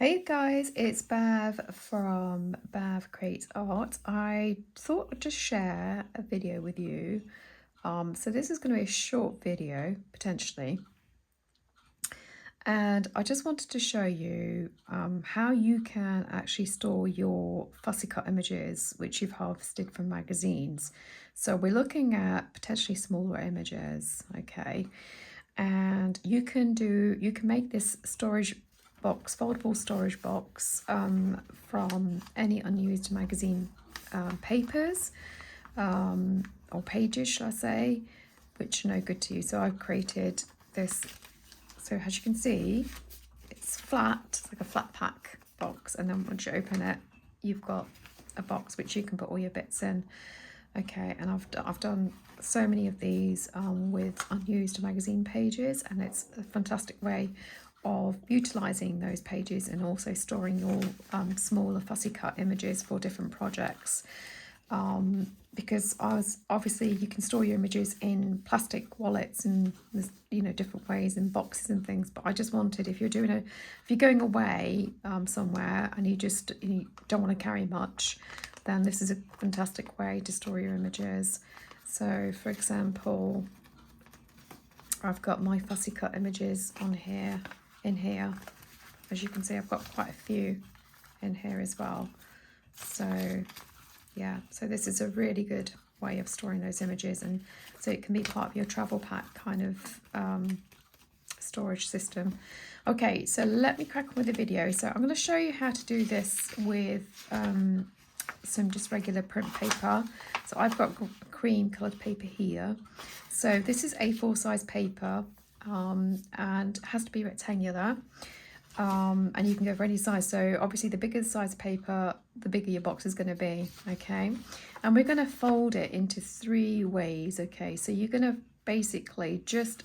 Hey guys, it's Bhav from Bhav Creates Art. I thought I'd just share a video with you. So this is going to be a short video, potentially. And I just wanted to show you how you can actually store your fussy cut images, which you've harvested from magazines. So we're looking at potentially smaller images, okay? And you can make this storage box, foldable storage box from any unused magazine papers or pages, shall I say, which are no good to you. So I've created this. So as you can see, it's flat, it's like a flat pack box, and then once you open it, you've got a box which you can put all your bits in. Okay, and I've done so many of these with unused magazine pages, and it's a fantastic way of utilizing those pages and also storing your smaller fussy cut images for different projects. Because obviously you can store your images in plastic wallets and there's different ways in boxes and things, but I just wanted, if you're going away somewhere and you don't want to carry much, then this is a fantastic way to store your images. So for example, I've got my fussy cut images in here. As you can see, I've got quite a few in here as well. So yeah, so this is a really good way of storing those images, and so it can be part of your travel pack kind of storage system. Okay, so let me crack on with the video. So I'm going to show you how to do this with some just regular print paper. So I've got cream coloured paper here. So this is A4 size paper and it has to be rectangular. And you can go for any size. So obviously the bigger the size paper, the bigger your box is going to be, okay? And we're going to fold it into 3 ways, okay? So you're going to basically just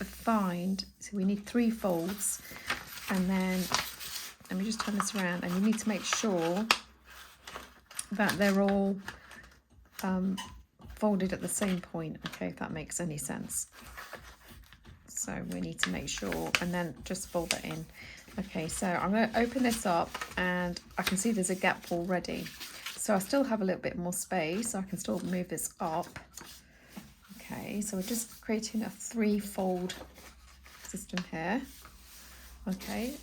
find, so we need 3 folds, and then let me just turn this around, and you need to make sure that they're all folded at the same point, okay, if that makes any sense. So we need to make sure, and then just fold it in. Okay, so I'm going to open this up and I can see there's a gap already. So I still have a little bit more space, so I can still move this up. Okay, so we're just creating a 3-fold system here. Okay,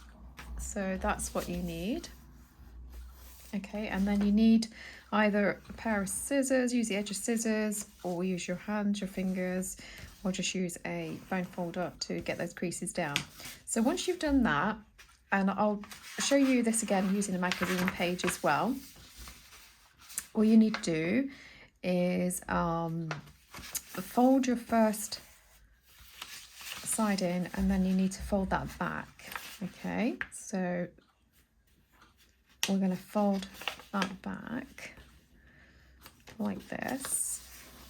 so that's what you need. Okay, and then you need either a pair of scissors, use the edge of scissors, or use your hands, your fingers, or just use a bone folder to get those creases down. So once you've done that, and I'll show you this again using a magazine page as well, all you need to do is fold your first side in, and then you need to fold that back. Okay, so we're going to fold that back like this.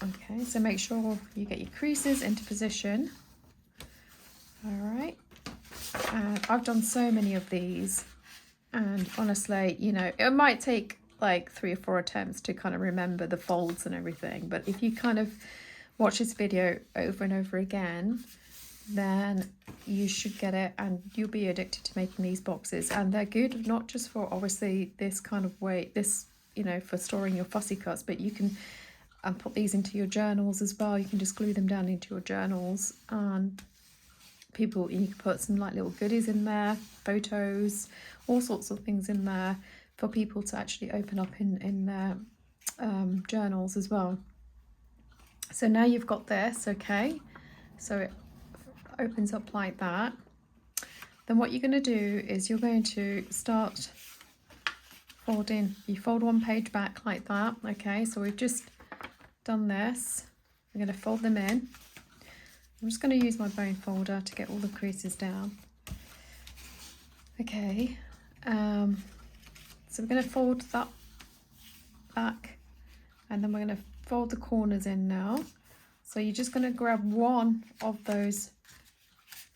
Okay, so make sure you get your creases into position. All right, and I've done so many of these, and honestly, it might take like 3 or 4 attempts to kind of remember the folds and everything, but if you kind of watch this video over and over again, then you should get it, and you'll be addicted to making these boxes. And they're good not just for obviously this kind of way, this for storing your fussy cuts, but you can put these into your journals as well. You can just glue them down into your journals, and you can put some like little goodies in there, photos, all sorts of things in there for people to actually open up in their journals as well. So now you've got this, okay, so it opens up like that. Then what you're going to do is you're going to start folding. You fold one page back like that. Okay, so we've just done this. I'm going to fold them in. I'm just going to use my bone folder to get all the creases down. Okay, so we're going to fold that back, and then we're going to fold the corners in now. So you're just going to grab one of those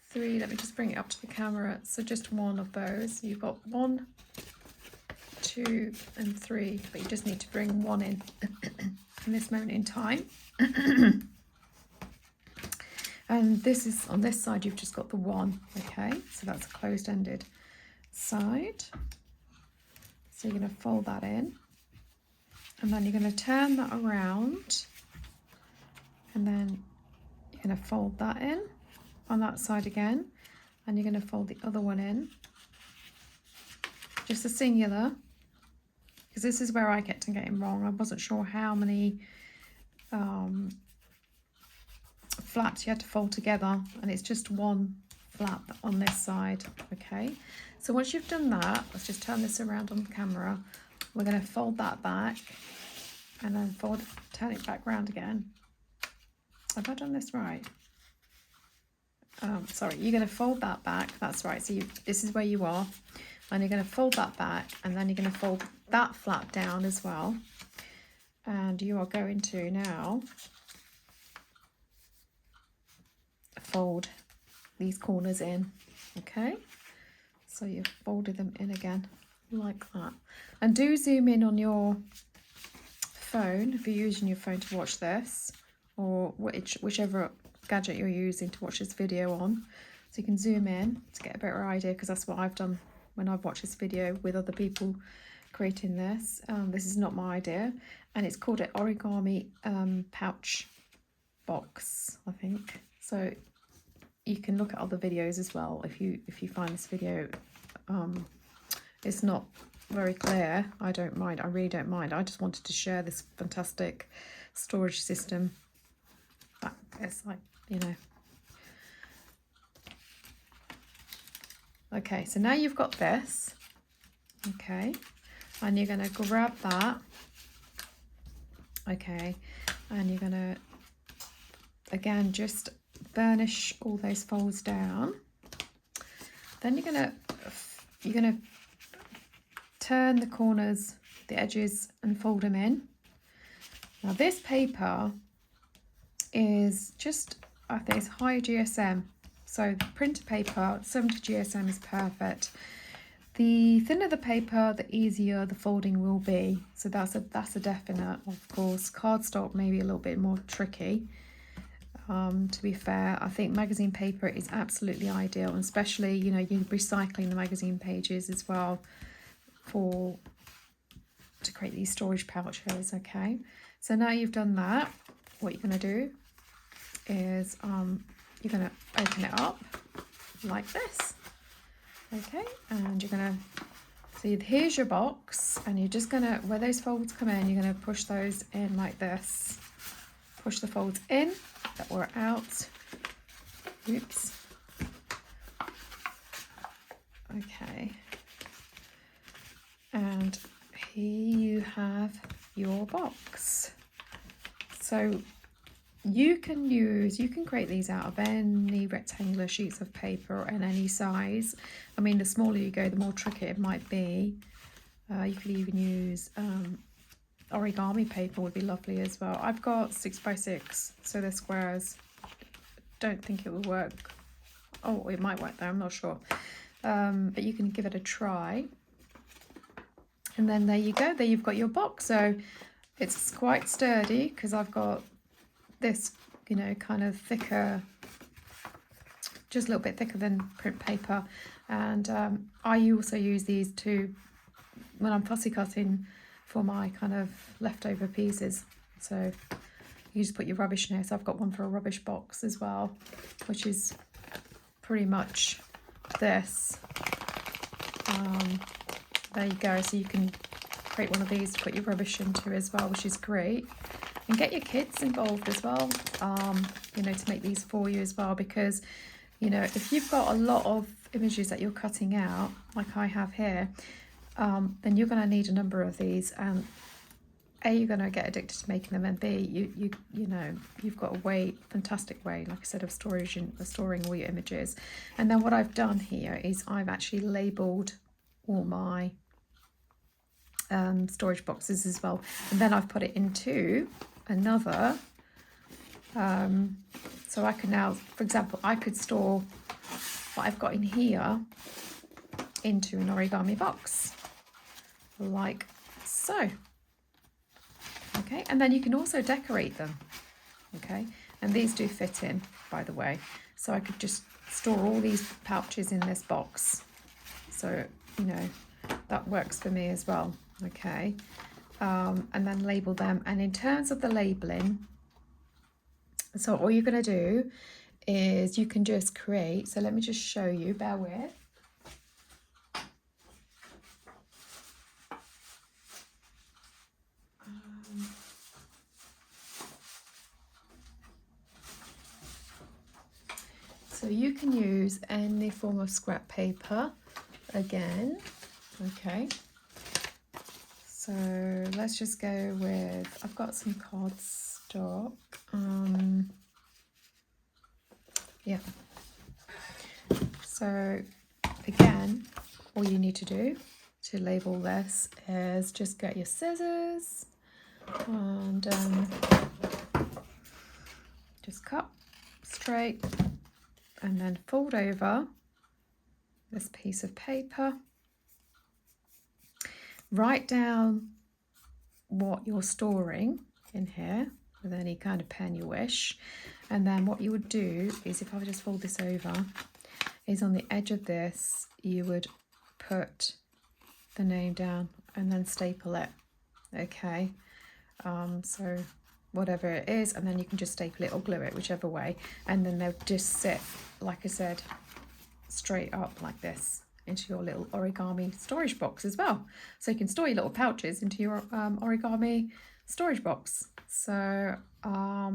3, let me just bring it up to the camera, so just one of those. You've got 1, 2 and 3, but you just need to bring one in this moment in time. And this is on this side, you've just got the 1, okay, so that's a closed-ended. side. So you're going to fold that in, and then you're going to turn that around, and then you're going to fold that in on that side again, and you're going to fold the other one in, just a singular, because this is where I kept on getting wrong. I wasn't sure how many flaps you had to fold together, and it's just one flap on this side. Okay, so once you've done that, let's just turn this around on the camera. We're going to fold that back and then turn it back round again. Have I done this right? Sorry, you're going to fold that back. That's right. So this is where you are, and you're going to fold that back, and then you're going to fold that flap down as well, and you are going to now fold these corners in. Okay, so you've folded them in again like that, and do zoom in on your phone if you're using your phone to watch this, or whichever gadget you're using to watch this video on, so you can zoom in to get a better idea, because that's what I've done when I've watched this video with other people creating this. This is not my idea, and it's called an origami pouch box, I think. So you can look at other videos as well if you find this video it's not very clear. I don't mind. I really don't mind. I just wanted to share this fantastic storage system. It's like, you know. Okay, so now you've got this. Okay, and you're going to grab that. Okay, and you're going to, again, just burnish all those folds down. Then you're going to turn the corners, the edges, and fold them in. Now this paper is just, I think it's high GSM, so the printer paper 70 GSM is perfect. The thinner the paper, the easier the folding will be, so that's a definite. Of course, cardstock may be a little bit more tricky. To be fair, I think magazine paper is absolutely ideal, and especially, you know, you're recycling the magazine pages as well to create these storage pouches. Okay, so now you've done that, what you're going to do is you're going to open it up like this. Okay, and you're going to see, here's your box, and you're just going to, where those folds come in, you're going to push those in like this. Push the folds in that were out. Oops. Okay, and here you have your box. So you can create these out of any rectangular sheets of paper and any size. I mean, the smaller you go, the more tricky it might be. You could even use origami paper, would be lovely as well. I've got 6x6, so they're squares. Don't think it will work. Oh, it might work though, I'm not sure. But you can give it a try. And then there you go, there you've got your box. So it's quite sturdy, because I've got this, you know, kind of thicker, just a little bit thicker than print paper. And I also use these when I'm fussy cutting for my kind of leftover pieces. So you just put your rubbish in here. So I've got one for a rubbish box as well, which is pretty much this. There you go. So you can create one of these to put your rubbish into as well, which is great. And get your kids involved as well, you know, to make these for you as well, because, you know, if you've got a lot of images that you're cutting out, like I have here, then you're going to need a number of these, and A, you're going to get addicted to making them, and B, you know, you've got a fantastic way, like I said, of storing all your images. And then what I've done here is I've actually labelled all my storage boxes as well, and then I've put it into another, so I can now, for example, I could store what I've got in here into an origami box like so. Okay, and then you can also decorate them. Okay, and these do fit in, by the way, so I could just store all these pouches in this box. So you know, that works for me as well. Okay, and then label them. And in terms of the labeling, so all you're going to do is you can just create, so let me just show you, bear with. So you can use any form of scrap paper again. Okay, so let's just go with, I've got some cardstock. Yeah, so again, all you need to do to label this is just get your scissors and just cut straight and then fold over this piece of paper. Write down what you're storing in here with any kind of pen you wish, and then what you would do is, if I would just fold this over, is on the edge of this you would put the name down and then staple it. Okay, so whatever it is, and then you can just staple it or glue it, whichever way, and then they'll just sit, like I said, straight up like this into your little origami storage box as well. So you can store your little pouches into your origami storage box. So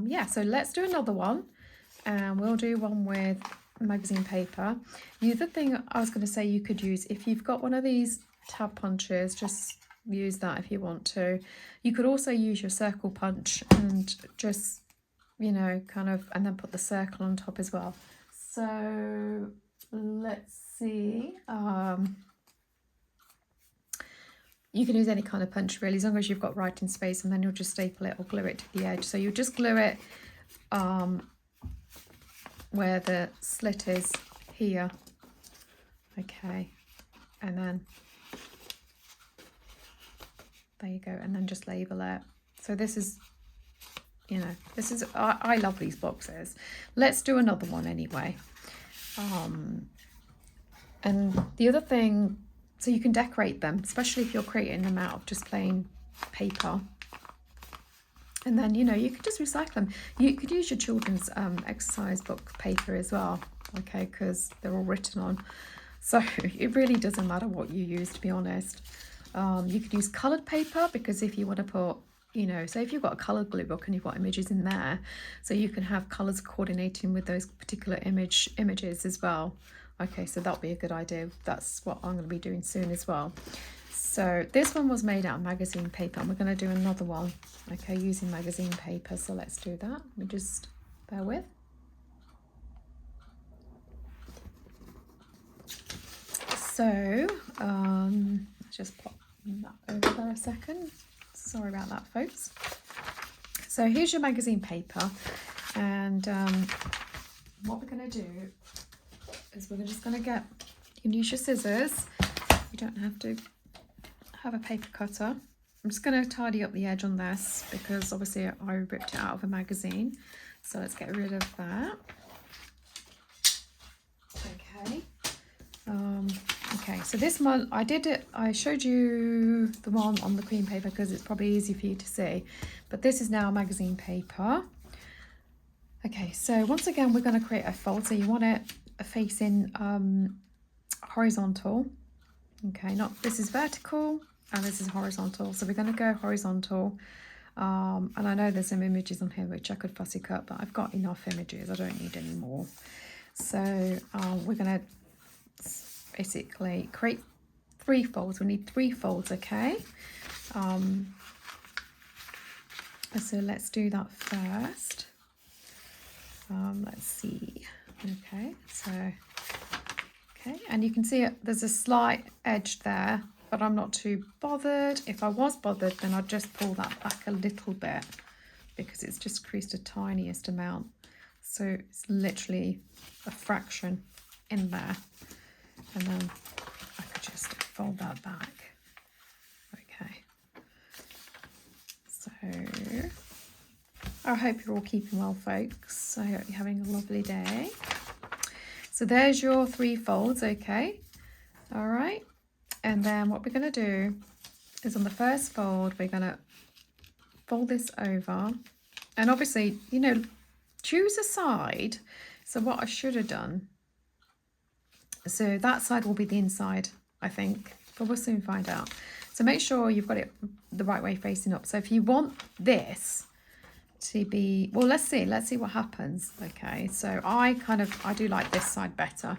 yeah, so let's do another one, and we'll do one with magazine paper. The other thing I was going to say you could use, if you've got one of these tab punches, just use that if you want to. You could also use your circle punch and just, you know, kind of, and then put the circle on top as well. So let's see, you can use any kind of punch really, as long as you've got writing space, and then you'll just staple it or glue it to the edge. So you'll just glue it where the slit is here. Okay, and then there you go, and then just label it. So this is, you know, this is, I love these boxes. Let's do another one anyway. And the other thing, so you can decorate them, especially if you're creating them out of just plain paper. And then, you know, you could just recycle them. You could use your children's exercise book paper as well, okay, because they're all written on. So it really doesn't matter what you use, to be honest. You could use coloured paper, because if you want to put, you know, say if you've got a coloured glue book and you've got images in there, so you can have colours coordinating with those particular images as well. Okay, so that'll be a good idea. That's what I'm going to be doing soon as well. So this one was made out of magazine paper, and we're going to do another one, okay, using magazine paper. So let's do that. Let me just bear with. So let's just pop that over there a second. Sorry about that, folks. So here's your magazine paper, and what we're going to do is we're just going to get, you can use your scissors, you don't have to have a paper cutter. I'm just going to tidy up the edge on this, because obviously I ripped it out of a magazine. So let's get rid of that. Okay. Okay, so this one, I showed you the one on the cream paper because it's probably easy for you to see, but this is now magazine paper. Okay, so once again, we're going to create a fold. So you want it facing horizontal. Okay, this is vertical and this is horizontal. So we're going to go horizontal. And I know there's some images on here which I could fussy cut, but I've got enough images. I don't need any more. So we're going to basically create 3 folds. We need 3 folds, okay? So let's do that first. Let's see. Okay, so, okay, and you can see there's a slight edge there, but I'm not too bothered. If I was bothered, then I'd just pull that back a little bit, because it's just creased the tiniest amount. So it's literally a fraction in there. And then I could just fold that back. Okay. So I hope you're all keeping well, folks. I hope you're having a lovely day. So there's your 3 folds, okay? All right. And then what we're going to do is on the first fold, we're going to fold this over. And obviously, you know, choose a side. So what I should have done, so that side will be the inside, I think, but we'll soon find out. So make sure you've got it the right way facing up. So if you want this to be, well, let's see what happens. Okay, so I do like this side better,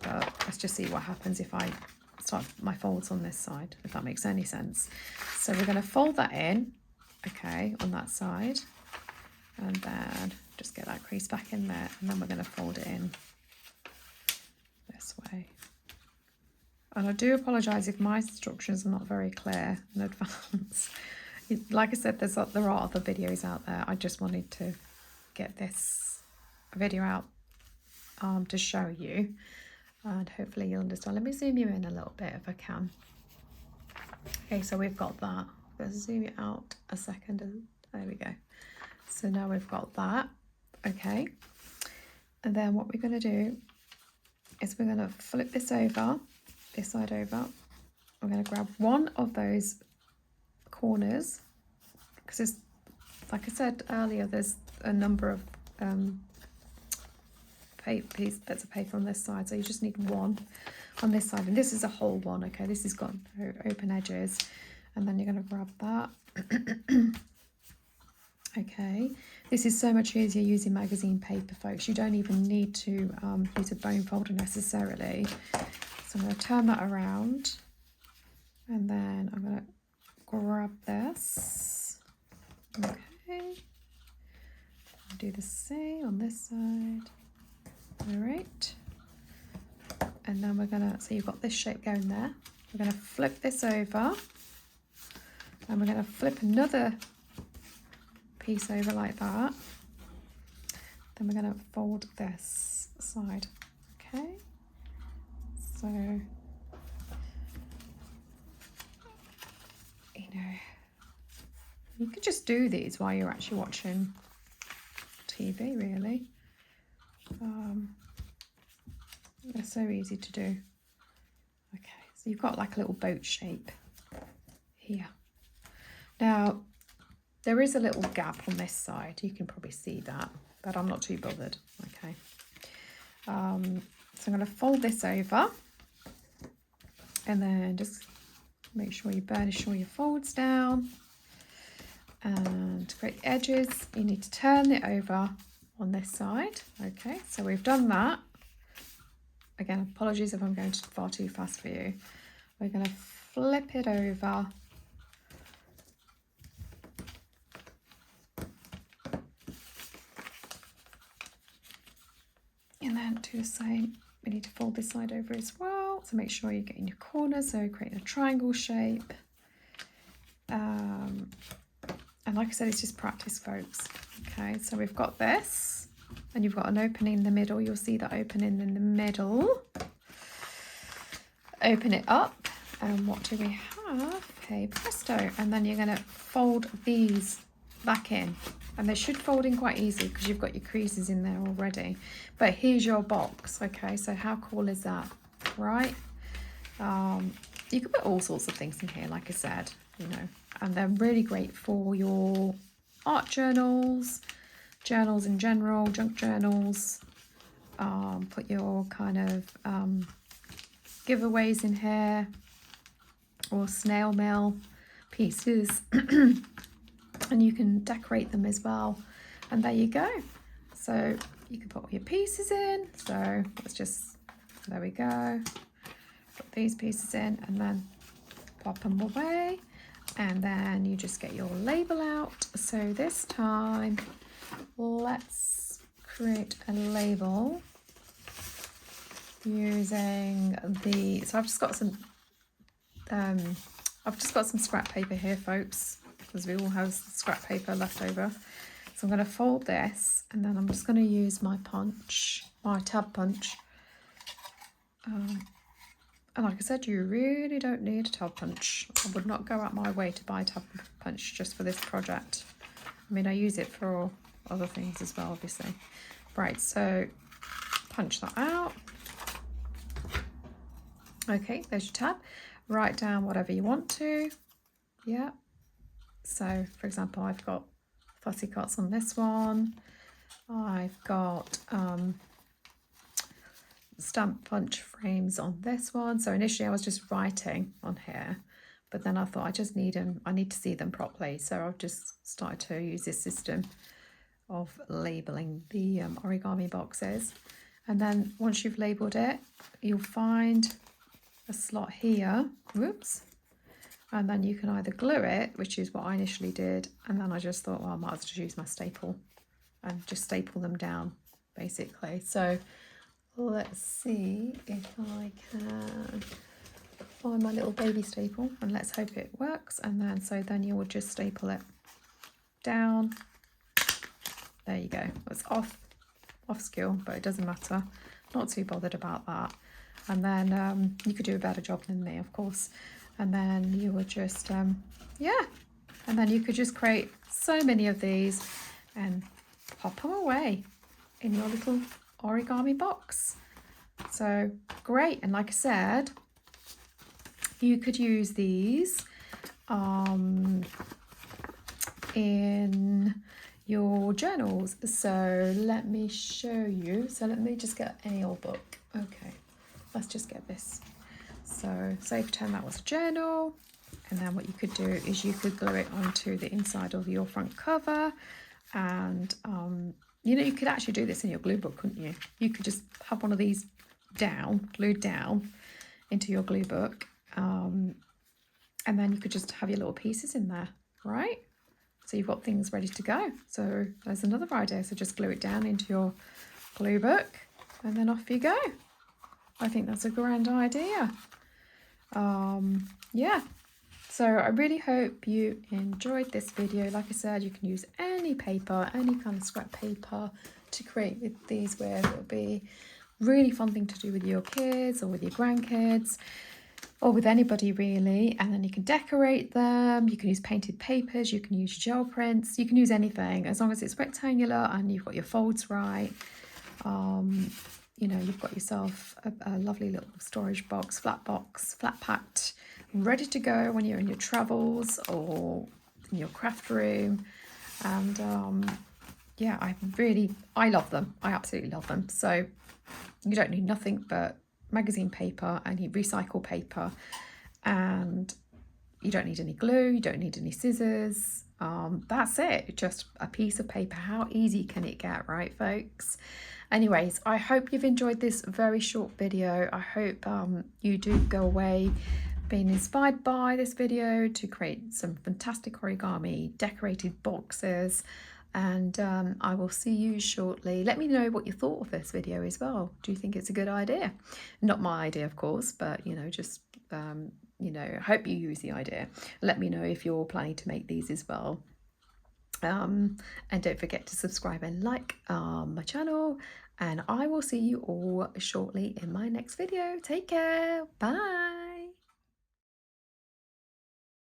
but let's just see what happens if I start my folds on this side, if that makes any sense. So we're going to fold that in, okay, on that side, and then just get that crease back in there, and then we're going to fold it in this way. And I do apologise if my instructions are not very clear in advance. Like I said, there are other videos out there. I just wanted to get this video out to show you, and hopefully you'll understand. Let me zoom you in a little bit if I can. Okay, so we've got that. Let's zoom it out a second. There we go. So now we've got that. Okay, and then what we're going to do is we're going to flip this over, this side over. I'm going to grab one of those corners, because it's, like I said earlier, there's a number of bits of paper on this side, so you just need one on this side, and this is a whole one. Okay, this has got open edges, and then you're going to grab that. Okay, this is so much easier using magazine paper, folks. You don't even need to use a bone folder necessarily. So I'm going to turn that around, and then I'm going to grab this. Okay, I'll do the same on this side. All right, and then we're going to, so you've got this shape going there. We're going to flip this over, and we're going to flip another piece over like that. Then we're going to fold this side. Okay, so you know, you could just do these while you're actually watching TV, really. They're so easy to do. Okay, so you've got like a little boat shape here. Now there is a little gap on this side, you can probably see that, but I'm not too bothered. Okay, so I'm going to fold this over, and then just make sure you burnish all your folds down. And to create the edges, you need to turn it over on this side. Okay, so we've done that. Again, apologies if I'm going far too fast for you. We're going to flip it over. And then do the same. We need to fold this side over as well. So make sure you're getting your corners, so creating a triangle shape. And like I said, it's just practice, folks. Okay, so we've got this, and you've got an opening in the middle. You'll see that opening in the middle. Open it up, and what do we have? Hey presto. And then you're going to fold these back in, and they should fold in quite easily because you've got your creases in there already. But here's your box. Okay, so how cool is that, right? You can put all sorts of things in here, like I said, you know, and they're really great for your art journals, journals in general, junk journals. Put your kind of giveaways in here, or snail mail pieces. And you can decorate them as well, and there you go. So you can put all your pieces in. So let's just, there we go, put these pieces in and then pop them away, and then you just get your label out. So this time let's create a label using the, so I've just got some scrap paper here, folks, because we all have scrap paper left over. So I'm going to fold this, and then I'm just going to use my punch, my tab punch. And like I said, you really don't need a tab punch. I would not go out my way to buy a tab punch just for this project. I mean, I use it for other things as well, obviously. Right, so punch that out. Okay, there's your tab. Write down whatever you want to. Yeah. So, for example, I've got fussy cuts on this one. I've got stamp punch frames on this one. So initially I was just writing on here, but then I thought I just need them. I need to see them properly. So I've just started to use this system of labeling the origami boxes. And then once you've labeled it, you'll find a slot here. Whoops. And then you can either glue it, which is what I initially did, and then I just thought, well, I might as well just use my staple and just staple them down, basically. So let's see if I can find my little baby staple, and let's hope it works. And then then you will just staple it down. There you go. It's off skill, but it doesn't matter. Not too bothered about that. And then you could do a better job than me, of course. And then you will just, yeah. And then you could just create so many of these and pop them away in your little origami box. So great. And like I said, you could use these in your journals. So let me show you. So let me just get any old book. Okay, let's just get this. So say pretend that was a journal, and then what you could do is you could glue it onto the inside of your front cover. And you know, you could actually do this in your glue book, couldn't you? You could just have one of these glued down into your glue book, and then you could just have your little pieces in there, right? So you've got things ready to go. So there's another idea. So just glue it down into your glue book, and then off you go. I think that's a grand idea. Yeah, so I really hope you enjoyed this video. Like I said, you can use any paper, any kind of scrap paper to create with these with. It'll be really fun thing to do with your kids or with your grandkids or with anybody really. And then you can decorate them. You can use painted papers, you can use gel prints, you can use anything as long as it's rectangular and you've got your folds right. You know, you've got yourself a lovely little storage box, flat packed, ready to go when you're in your travels or in your craft room. And yeah, I love them. I absolutely love them. So you don't need nothing but magazine paper and recycled paper, and you don't need any glue, you don't need any scissors. That's it, just a piece of paper. How easy can it get, right, folks? Anyways, I hope you've enjoyed this very short video. I hope you do go away being inspired by this video to create some fantastic origami decorated boxes. And I will see you shortly. Let me know what you thought of this video as well. Do you think it's a good idea? Not my idea, of course, but you know, just you know, I hope you use the idea. Let me know if you're planning to make these as well. And don't forget to subscribe and like my channel, and I will see you all shortly in my next video. Take care. Bye.